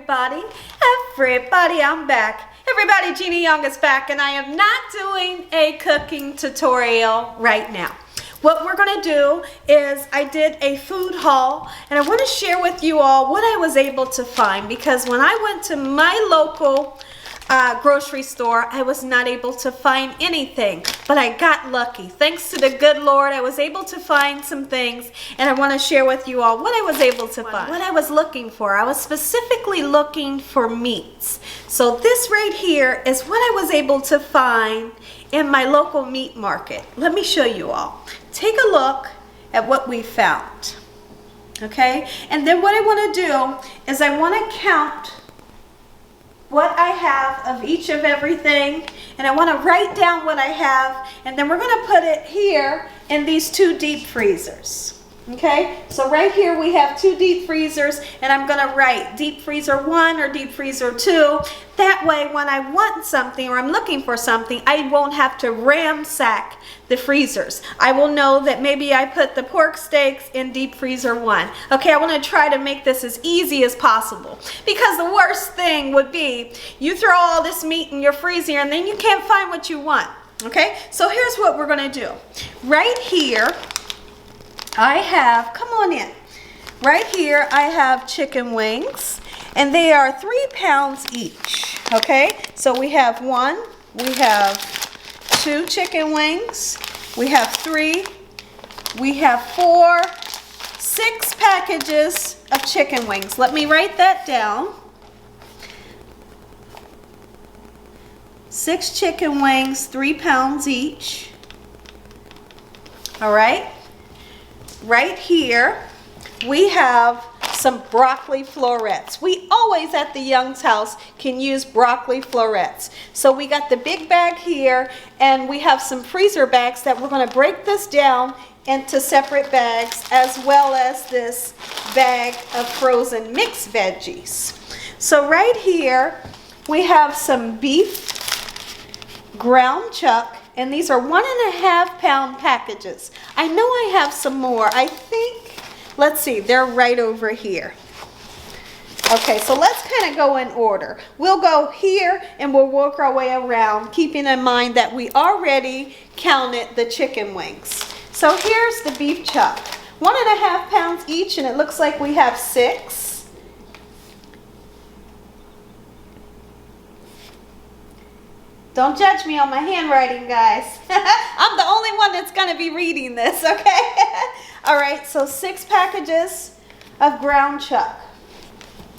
everybody, I'm back. Everybody, Jeannie Young is back, and I am not doing a cooking tutorial right now. What we're gonna do is I did a food haul, and I want to share with you all what I was able to find, because when I went to my local grocery store, I was not able to find anything, but I got lucky. Thanks to the good Lord, I was able to find some things, and I want to share with you all what I was able to find. What I was looking for, I was specifically looking for meats. So this right here is what I was able to find in my local meat market. Let me show you all. Take a look at what we found. Okay, and then what I want to do is I want to count what I have of each of everything, and I want to write down what I have, and then we're going to put it here in these two deep freezers. Okay, so right here we have two deep freezers, and I'm going to write deep freezer 1 or deep freezer 2. That way when I want something or I'm looking for something, I won't have to ransack the freezers. I will know that maybe I put the pork steaks in deep freezer 1. Okay, I want to try to make this as easy as possible, because the worst thing would be you throw all this meat in your freezer and then you can't find what you want. Okay, so here's what we're going to do. Right here I have, come on in. Right here I have chicken wings, and they are 3 pounds each. Okay, so we have 1, we have 2 chicken wings, we have 3, we have 4, 6 packages of chicken wings. Let me write that down. 6 chicken wings, 3 pounds each. All right. Right here, we have some broccoli florets. We always at the Young's house can use broccoli florets. So we got the big bag here, and we have some freezer bags that we're going to break this down into separate bags, as well as this bag of frozen mixed veggies. So right here, we have some beef ground chuck. And these are 1.5 pound packages. I know I have some more. I think, let's see, they're right over here. Okay, so let's kind of go in order. We'll go here and we'll work our way around, keeping in mind that we already counted the chicken wings. So here's the beef chuck. 1.5 pounds each, and it looks like we have 6. Don't judge me on my handwriting, guys. I'm the only one that's going to be reading this, okay? All right, so 6 packages of ground chuck.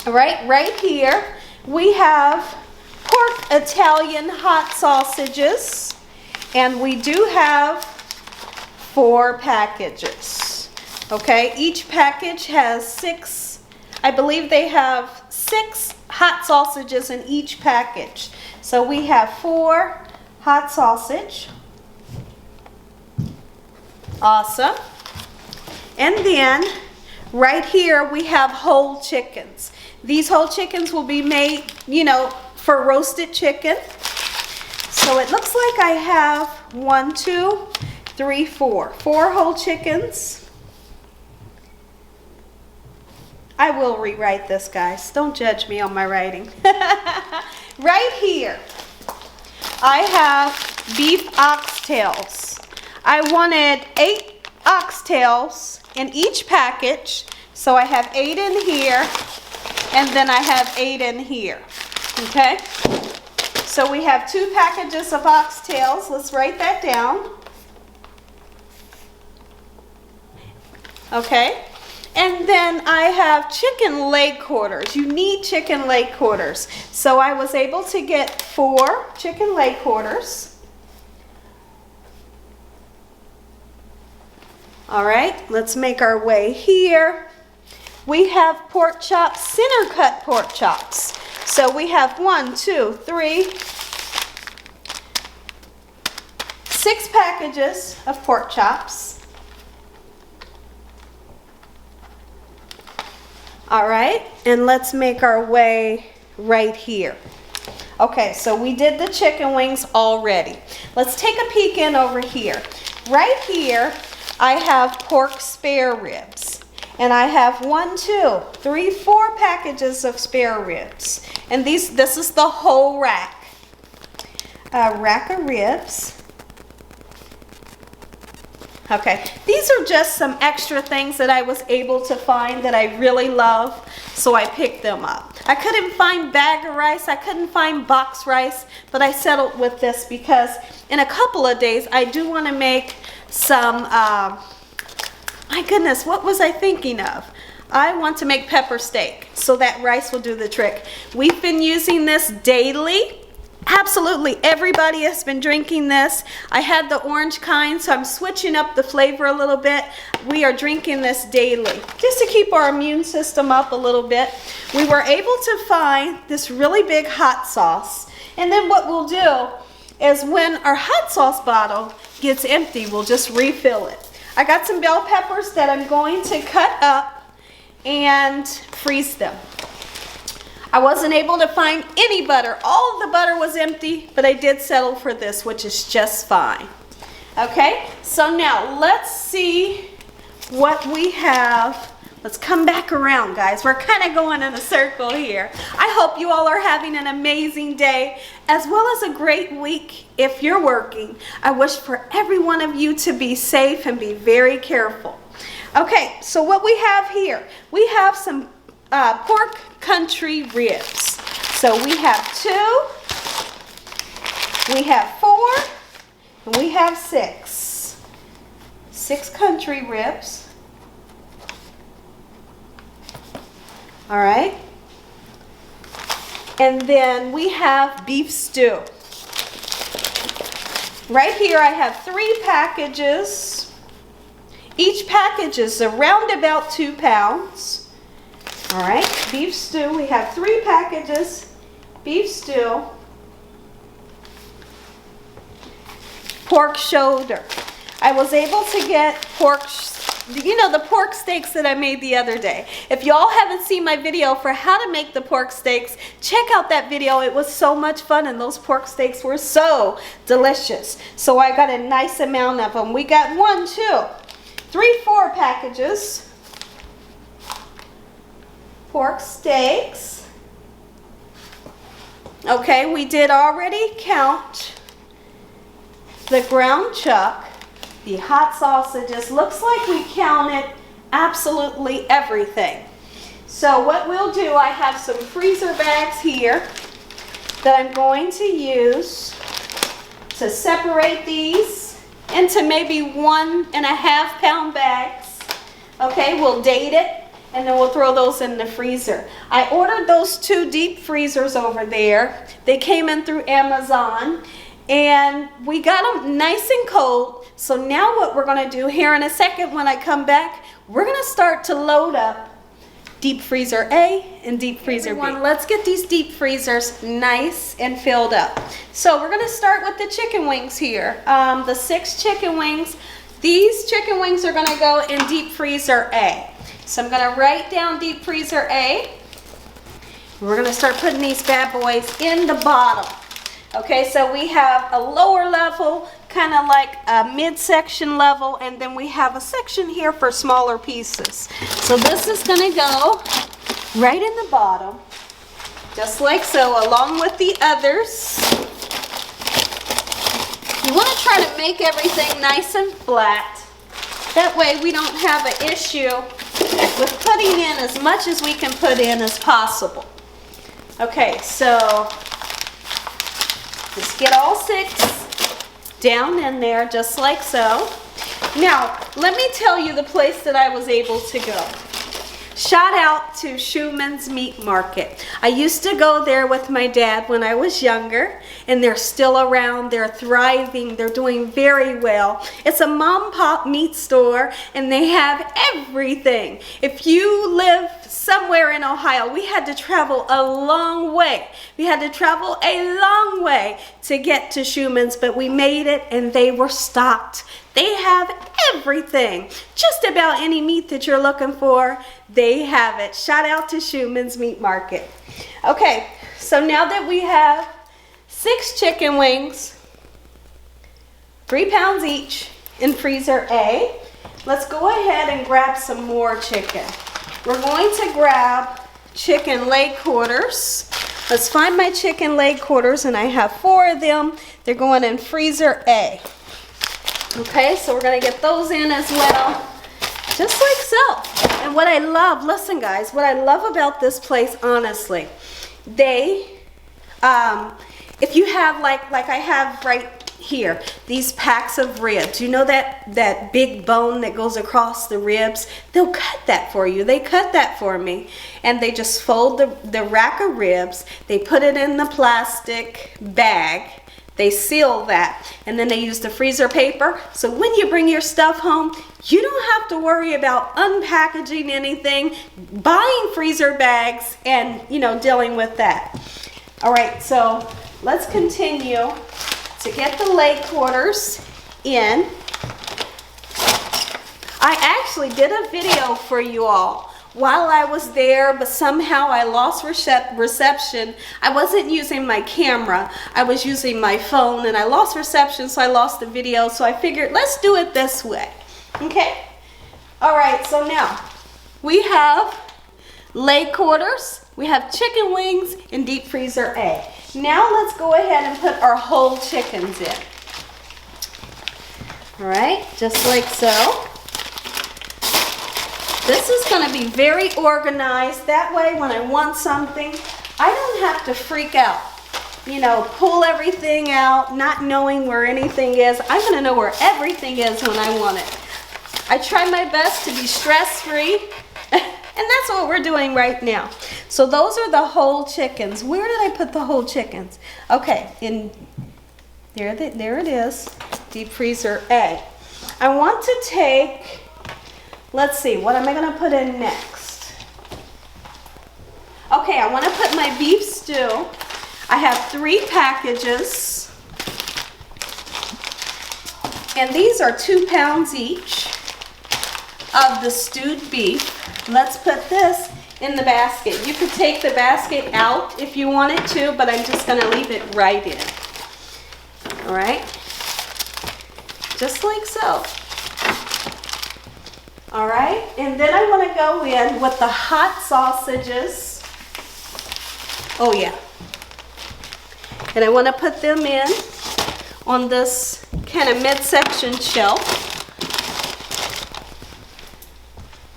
All right here we have pork Italian hot sausages, and we do have 4 packages. Okay, each package has 6, I believe they have 6 hot sausages in each package. So we have 4 hot sausage. Awesome. And then right here we have whole chickens. These whole chickens will be made, you know, for roasted chicken. So it looks like I have 1, 2, 3, 4 whole chickens. I will rewrite this, guys. Don't judge me on my writing. Right here, I have beef oxtails. I wanted 8 oxtails in each package. So I have 8 in here, and then I have 8 in here. Okay? So we have 2 packages of oxtails. Let's write that down. Okay? And then I have chicken leg quarters. You need chicken leg quarters. So I was able to get 4 chicken leg quarters. All right, let's make our way here. We have pork chops, center cut pork chops. So we have 1, 2, 3, 6 packages of pork chops. All right, and let's make our way right here. Okay, so we did the chicken wings already. Let's take a peek in over here. Right here, I have pork spare ribs. And I have 1, 2, 3, 4 packages of spare ribs. And this is the whole rack. A rack of ribs. Okay, these are just some extra things that I was able to find that I really love, so I picked them up. I couldn't find bag of rice, I couldn't find box rice, but I settled with this because in a couple of days I do want to make some, my goodness, what was I thinking of? I want to make pepper steak, so that rice will do the trick. We've been using this daily. Absolutely everybody has been drinking this. I had the orange kind, so I'm switching up the flavor a little bit. We are drinking this daily just to keep our immune system up a little bit. We were able to find this really big hot sauce, and then what we'll do is when our hot sauce bottle gets empty, we'll just refill it. I got some bell peppers that I'm going to cut up and freeze them. I wasn't able to find any butter. All of the butter was empty, but I did settle for this, which is just fine. Okay, so now let's see what we have. Let's come back around, guys. We're kind of going in a circle here. I hope you all are having an amazing day, as well as a great week if you're working. I wish for every one of you to be safe and be very careful. Okay, so what we have here, we have some pork country ribs. So we have 2, we have 4, and we have 6. 6 country ribs. All right. And then we have beef stew. Right here I have 3 packages. Each package is around about 2 pounds. All right, beef stew. We have 3 packages. Beef stew. Pork shoulder. I was able to get pork, the pork steaks that I made the other day. If y'all haven't seen my video for how to make the pork steaks, check out that video. It was so much fun, and those pork steaks were so delicious. So I got a nice amount of them. We got 1, 2, 3, 4 packages. Pork steaks. Okay, we did already count the ground chuck, the hot sausages. Looks like we counted absolutely everything. So what we'll do, I have some freezer bags here that I'm going to use to separate these into maybe 1.5 pound bags. Okay, we'll date it, and then we'll throw those in the freezer. I ordered those 2 deep freezers over there. They came in through Amazon, and we got them nice and cold. So now what we're gonna do here in a second when I come back, we're gonna start to load up deep freezer A and deep freezer B. Let's get these deep freezers nice and filled up. So we're gonna start with the chicken wings here. The 6 chicken wings. These chicken wings are gonna go in deep freezer A. So I'm gonna write down deep freezer A. We're gonna start putting these bad boys in the bottom. Okay, so we have a lower level, kind of like a midsection level, and then we have a section here for smaller pieces. So this is gonna go right in the bottom, just like so, along with the others. You wanna try to make everything nice and flat. That way we don't have an issue with putting in as much as we can put in as possible. Okay, so just get all 6 down in there just like so. Now, let me tell you the place that I was able to go. Shout out to Shumans Meat Market. I used to go there with my dad when I was younger, and they're still around. They're thriving. They're doing very well. It's a mom-pop meat store, and they have everything. If you live somewhere in Ohio, we had to travel a long way. We had to travel a long way to get to Shumans, but we made it, and they were stocked. They have everything. Just about any meat that you're looking for, they have it. Shout out to Shumans Meat Market. Okay, so now that we have 6 chicken wings, 3 pounds each in freezer A, let's go ahead and grab some more chicken. We're going to grab chicken leg quarters. Let's find my chicken leg quarters, and I have 4 of them. They're going in freezer A. Okay, so we're gonna get those in as well, just like so. And what I love, listen guys, what I love about this place, honestly, they, if you have like I have right here, these packs of ribs, you know that big bone that goes across the ribs, they'll cut that for you. They cut that for me, and they just fold the rack of ribs, they put it in the plastic bag, they seal that, and then they use the freezer paper. So when you bring your stuff home, you don't have to worry about unpackaging anything, buying freezer bags, and dealing with that. All right, so let's continue to get the leg quarters in. I actually did a video for you all while I was there, but somehow I lost reception. I wasn't using my camera, I was using my phone, and I lost reception, so I lost the video. So I figured, let's do it this way. Okay? All right, so now we have leg quarters, we have chicken wings in deep freezer A. Now let's go ahead and put our whole chickens in. All right, just like so. This is going to be very organized. That way when I want something, I don't have to freak out. Pull everything out, not knowing where anything is. I'm going to know where everything is when I want it. I try my best to be stress-free, and that's what we're doing right now. So those are the whole chickens. Where did I put the whole chickens? Okay, there it is, deep freezer A. I want to take, let's see, what am I going to put in next? Okay, I want to put my beef stew. I have 3 packages, and these are 2 pounds each of the stewed beef. Let's put this in the basket. You could take the basket out if you wanted to, but I'm just going to leave it right in. All right, just like so. All right, and then I want to go in with the hot sausages. Oh yeah. And I want to put them in on this kind of midsection shelf.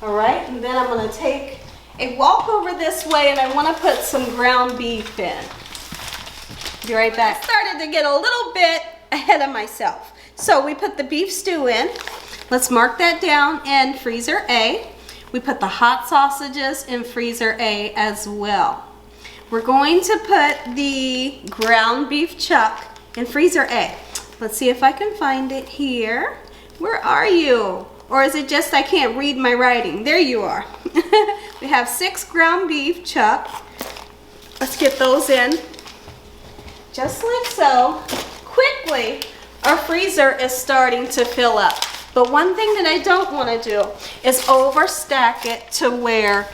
All right, and then I'm going to take a walk over this way, and I want to put some ground beef in. Be right back. I started to get a little bit ahead of myself. So we put the beef stew in. Let's mark that down in freezer A. We put the hot sausages in freezer A as well. We're going to put the ground beef chuck in freezer A. Let's see if I can find it here. Where are you? Or is it just I can't read my writing? There you are. We have 6 ground beef chuck. Let's get those in. Just like so. Quickly, our freezer is starting to fill up. But one thing that I don't want to do is overstack it to where,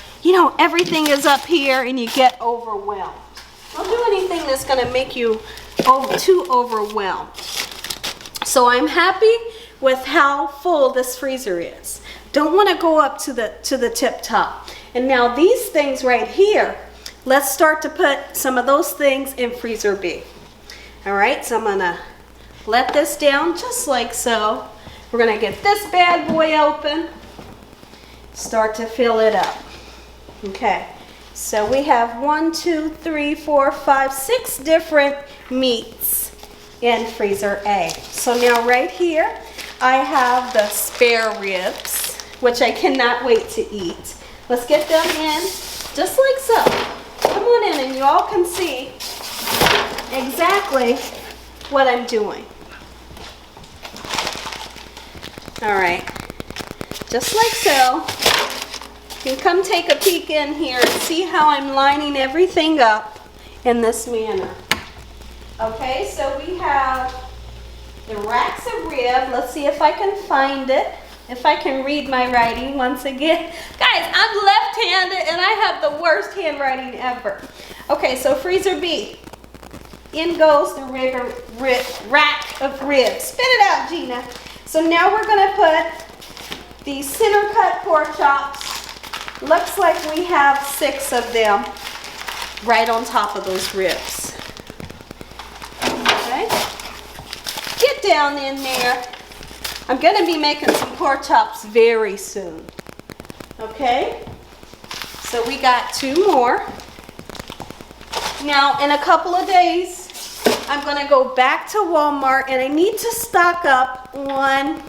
everything is up here and you get overwhelmed. Don't do anything that's going to make you too overwhelmed. So I'm happy with how full this freezer is. Don't want to go up to the tip top. And now these things right here, let's start to put some of those things in freezer B. All right, so I'm going to let this down just like so. We're going to get this bad boy open, start to fill it up. Okay, so we have 1, 2, 3, 4, 5, 6 different meats in freezer A. So now right here, I have the spare ribs, which I cannot wait to eat. Let's get them in just like so. Come on in and you all can see exactly what I'm doing. All right, just like so. You can come take a peek in here and see how I'm lining everything up in this manner. Okay, so we have the racks of rib. Let's see if I can find it, if I can read my writing once again. Guys, I'm left-handed and I have the worst handwriting ever. Okay, so freezer B. In goes the rack of ribs. Spit it out, Gina. So now we're going to put these center cut pork chops. Looks like we have 6 of them right on top of those ribs. Okay, get down in there. I'm going to be making some pork chops very soon. Okay, so we got 2 more. Now, in a couple of days, I'm going to go back to Walmart and I need to stock up on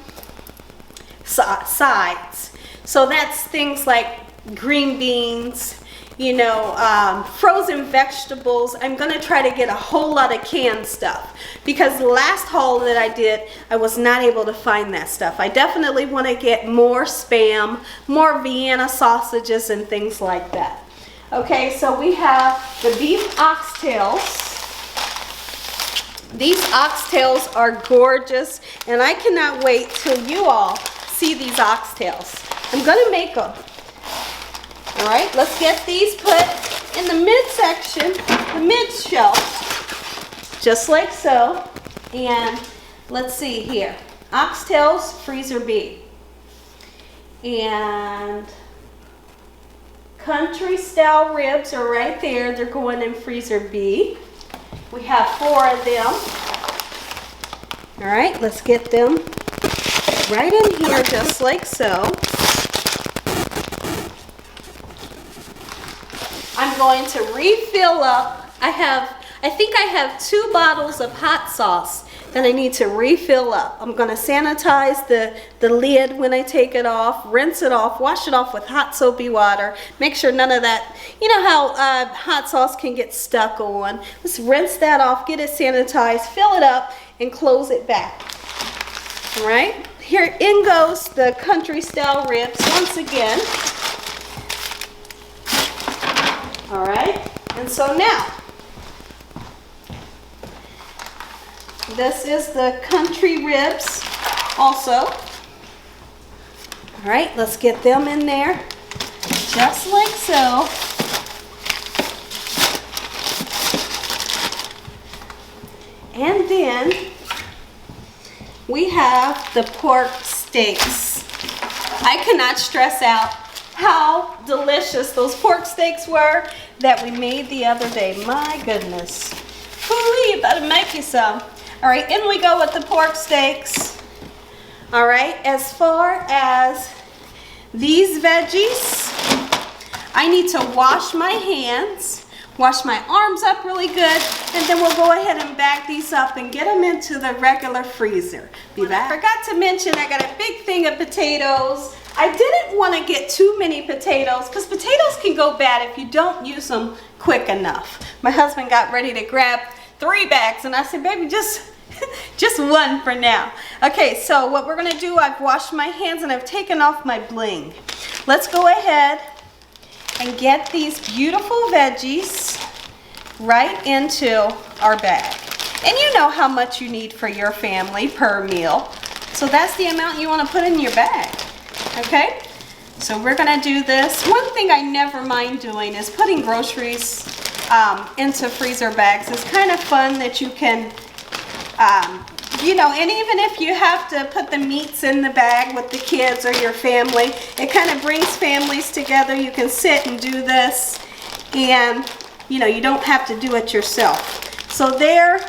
sides. So that's things like green beans, you know, frozen vegetables. I'm going to try to get a whole lot of canned stuff because the last haul that I did, I was not able to find that stuff. I definitely want to get more Spam, more Vienna sausages and things like that. Okay, so we have the beef oxtails. These oxtails are gorgeous and I cannot wait till you all see these oxtails. I'm going to make them. All right, let's get these put in the midsection, the mid shelf, just like so. And let's see here, oxtails, freezer B. And country style ribs are right there. They're going in freezer B. We have 4 of them. All right, let's get them right in here, just like so. I'm going to refill up. I think I have 2 bottles of hot sauce that I need to refill up. I'm going to sanitize the lid when I take it off, rinse it off, wash it off with hot soapy water. Make sure none of that, you know how hot sauce can get stuck on. Let's rinse that off, get it sanitized, fill it up, and close it back. All right, here in goes the country style ribs once again. All right, and so now, this is the country ribs also. All right, let's get them in there, just like so. And then we have the pork steaks. I cannot stress out how delicious those pork steaks were that we made the other day. My goodness. Ooh, you better make you some. All right, in we go with the pork steaks. All right, as far as these veggies, I need to wash my hands, wash my arms up really good, and then we'll go ahead and back these up and get them into the regular freezer. Be back. I forgot to mention I got a big thing of potatoes. I didn't want to get too many potatoes because potatoes can go bad if you don't use them quick enough. My husband got ready to grab 3 bags and I said, baby, just 1 for now. Okay, so what we're going to do, I've washed my hands and I've taken off my bling. Let's go ahead and get these beautiful veggies right into our bag. And you know how much you need for your family per meal. So that's the amount you want to put in your bag. Okay, so we're gonna do this. One thing I never mind doing is putting groceries into freezer bags. It's kind of fun that you can, you know, and even if you have to put the meats in the bag with the kids or your family, it kind of brings families together. You can sit and do this and, you know, you don't have to do it yourself. So there,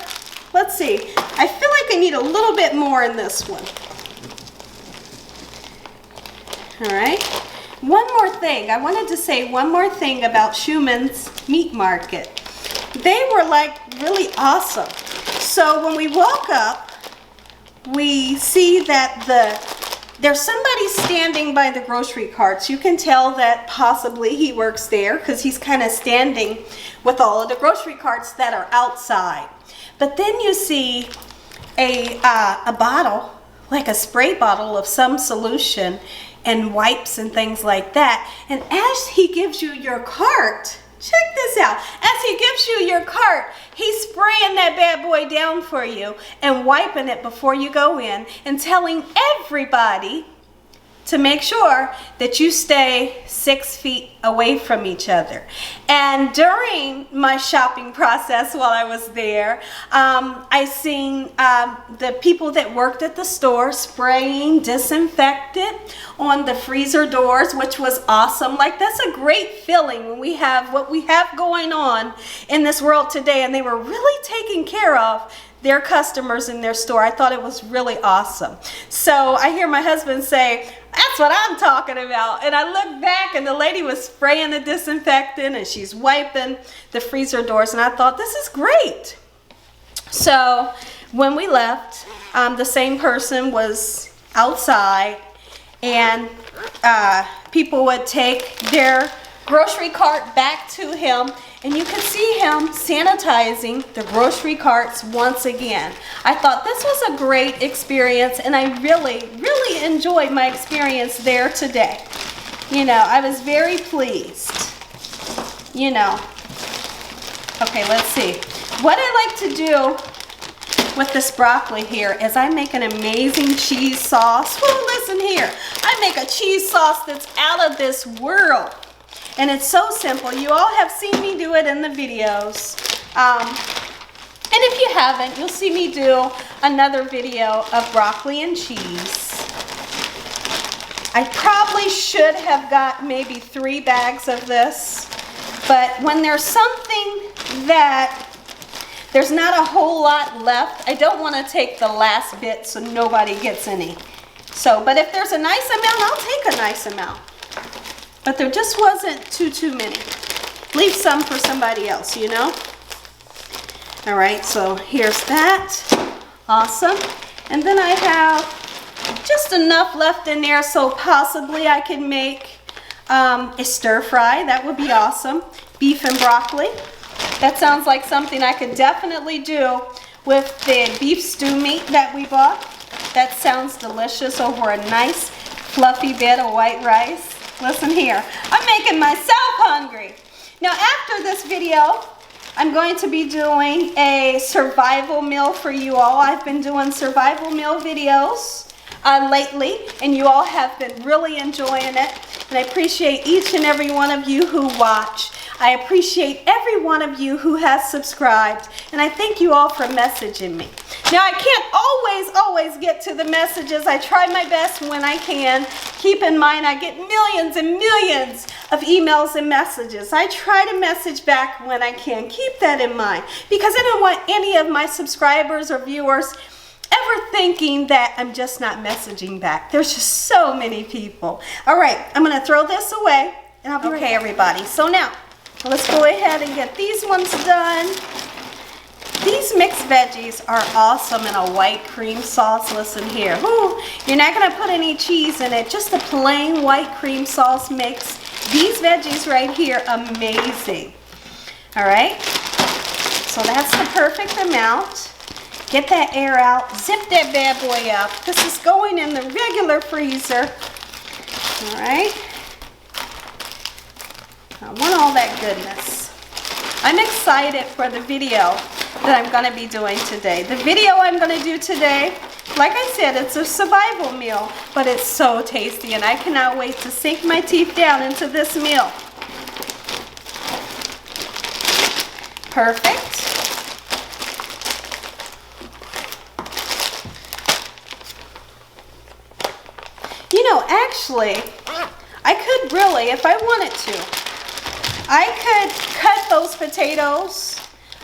let's see. I feel like I need a little bit more in this one. All right, one more thing. I wanted to say one more thing about Shumans Meat Market. They were like really awesome. So when we walk up, we see that there's somebody standing by the grocery carts. You can tell that possibly he works there because he's kind of standing with all of the grocery carts that are outside. But then you see a bottle, like a spray bottle of some solution, and wipes and things like that. And as he gives you your cart, check this out. As he gives you your cart, he's spraying that bad boy down for you and wiping it before you go in and telling everybody to make sure that you stay 6 feet away from each other. And during my shopping process while I was there, I seen the people that worked at the store spraying disinfectant on the freezer doors, which was awesome. Like, that's a great feeling when we have what we have going on in this world today, and they were really taking care of their customers in their store. I thought it was really awesome. So I hear my husband say, "That's what I'm talking about." And I look back and the lady was spraying the disinfectant and she's wiping the freezer doors, and I thought, this is great. So when we left, the same person was outside, and people would take their grocery cart back to him, and you could see him sanitizing the grocery carts once again. I thought this was a great experience, and I really, really enjoyed my experience there today. You know, I was very pleased. You know. Okay, let's see. What I like to do with this broccoli here is I make an amazing cheese sauce. Well, listen here. I make a cheese sauce that's out of this world. And it's so simple. You all have seen me do it in the videos. And if you haven't, you'll see me do another video of broccoli and cheese. I probably should have got maybe 3 bags of this. But when there's something that there's not a whole lot left, I don't want to take the last bit so nobody gets any. So, but if there's a nice amount, I'll take a nice amount. But there just wasn't too many. Leave some for somebody else, you know? All right, so here's that. Awesome. And then I have just enough left in there so possibly I can make a stir fry. That would be awesome. Beef and broccoli. That sounds like something I could definitely do with the beef stew meat that we bought. That sounds delicious over a nice fluffy bed of white rice. Listen here, I'm making myself hungry. Now after this video, I'm going to be doing a survival meal for you all. I've been doing survival meal videos lately, and you all have been really enjoying it. And I appreciate each and every one of you who watch. I appreciate every one of you who has subscribed, and I thank you all for messaging me. Now, I can't always get to the messages. I try my best when I can. Keep in mind, I get millions and millions of emails and messages. I try to message back when I can. Keep that in mind, because I don't want any of my subscribers or viewers ever thinking that I'm just not messaging back. There's just so many people. All right, I'm going to throw this away, and I'll be right back. Okay, everybody. So now, let's go ahead and get these ones done. These mixed veggies are awesome in a white cream sauce. Listen here. Ooh, you're not going to put any cheese in it. Just a plain white cream sauce makes these veggies right here amazing. All right. So that's the perfect amount. Get that air out. Zip that bad boy up. This is going in the regular freezer. All right. I want all that goodness. I'm excited for the video that I'm going to be doing today. The video I'm going to do today, like I said, it's a survival meal, but it's so tasty, and I cannot wait to sink my teeth down into this meal. Perfect. You know, actually, I could really, if I wanted to, I could cut those potatoes,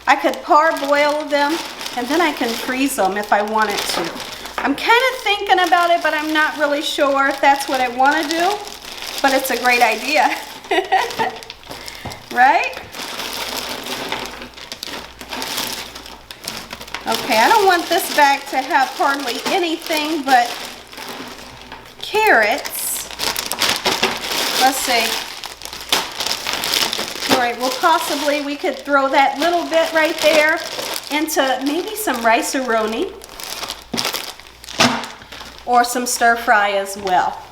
I could parboil them, and then I can freeze them if I wanted to. I'm kind of thinking about it, but I'm not really sure if that's what I want to do, but it's a great idea. Right? Okay, I don't want this bag to have hardly anything but carrots. Let's see. All right, well, possibly we could throw that little bit right there into maybe some rice-a-roni or some stir fry as well.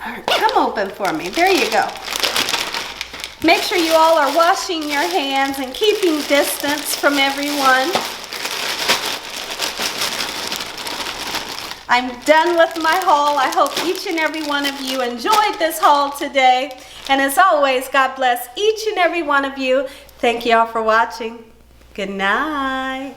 All right, come open for me. There you go. Make sure you all are washing your hands and keeping distance from everyone. I'm done with my haul. I hope each and every one of you enjoyed this haul today. And as always, God bless each and every one of you. Thank you all for watching. Good night.